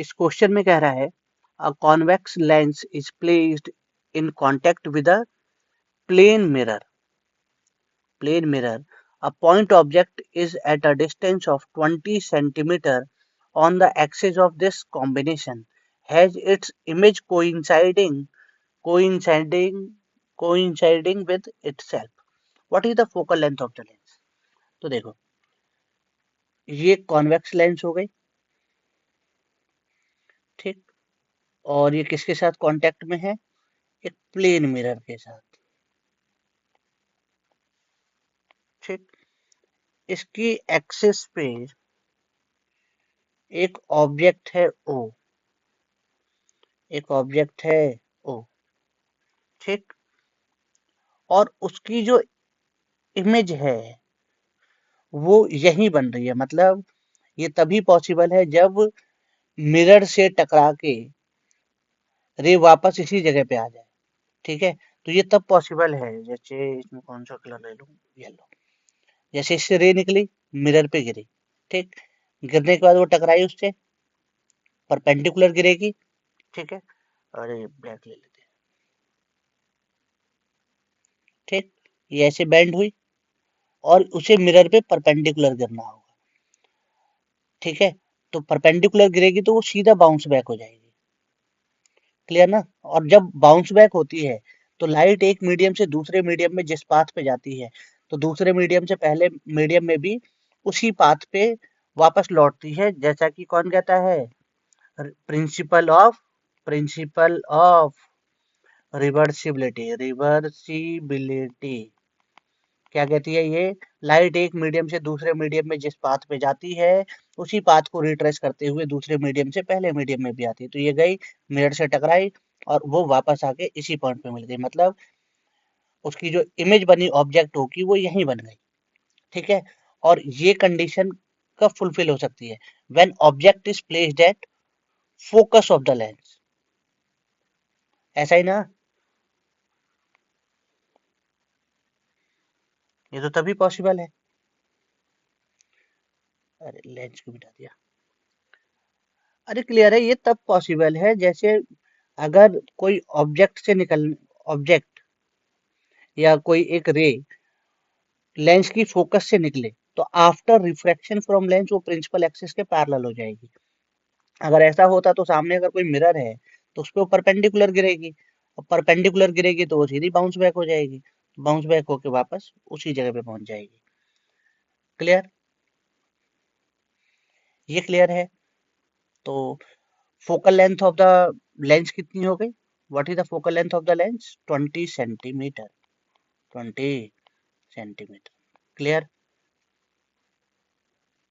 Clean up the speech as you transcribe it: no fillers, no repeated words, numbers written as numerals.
इस क्वेश्चन में कह रहा है a convex lens is placed in contact with a plane mirror. Plane mirror. A point object is at a distance of 20 centimeter on the axis of this combination. Has its image coinciding coinciding with itself. What is the focal length of the lens? तो देखो, ये convex lens हो गई, ठीक, और ये किसके साथ कांटेक्ट में है? एक प्लेन मिरर के साथ, ठीक. इसकी एक्सिस पे एक ऑब्जेक्ट है O, एक ऑब्जेक्ट है O, ठीक, और उसकी जो इमेज है वो यही बन रही है. मतलब ये तभी पॉसिबल है जब मिरर से टकरा के रे वापस इसी जगह पे आ जाए, ठीक है. तो ये तब पॉसिबल है, जैसे इसमें कौन सा कलर ले लूं, येलो. जैसे इससे रे निकली, मिरर पे गिरी, ठीक, गिरने के बाद वो टकराई उससे, परपेंडिकुलर गिरेगी, ठीक है. अरे ब्लैक ले लेते हैं, ठीक, ये ऐसे बेंड हुई और उसे मिरर पे परपेंडिकुलर गिरना होगा, ठीक है. तो परपेंडिकुलर गिरेगी तो वो सीधा बाउंस बैक हो जाएगी. क्लियर ना? और जब बाउंस बैक होती है तो लाइट एक मीडियम से दूसरे मीडियम में जिस पाथ पे जाती है, तो दूसरे मीडियम से पहले मीडियम में भी उसी पाथ पे वापस लौटती है, जैसा कि कौन कहता है? Principle of reversibility. क्या कहती है ये? लाइट एक मीडियम से दूसरे मीडियम में जिस पाथ पे जाती है, उसी पाथ को रिट्रेस करते हुए दूसरे मीडियम से पहले मीडियम में भी आती है. तो ये गई, मिरर से टकराई और वो वापस आके इसी पॉइंट पे मिल गई. मतलब उसकी जो इमेज बनी ऑब्जेक्ट होगी वो यहीं बन गई, ठीक है. और ये कंडीशन कब फुलफिल हो सकती है? When object is placed at focus of the lens. ऐसा ही ना? ये तो तभी पॉसिबल है. अरे लेंस को मिटा दिया. अरे क्लियर है, ये तब पॉसिबल है जैसे अगर कोई ऑब्जेक्ट या कोई एक रे लेंस की फोकस से निकले, तो आफ्टर रिफ्रैक्शन फ्रॉम लेंस वो प्रिंसिपल एक्सिस के पैरेलल हो जाएगी. अगर ऐसा होता तो सामने अगर कोई मिरर है तो उस पर वो परपेंडिकुलर गिरेगी, और परपेंडिकुलर गिरेगी तो वो सीधी बाउंस बैक हो जाएगी, बाउंस बैक होके वापस उसी जगह पे पहुंच जाएगी. क्लियर? ये क्लियर है. तो focal length of the lens कितनी हो गई? What is the focal length of the lens? 20 centimetre. 20 centimetre. Clear?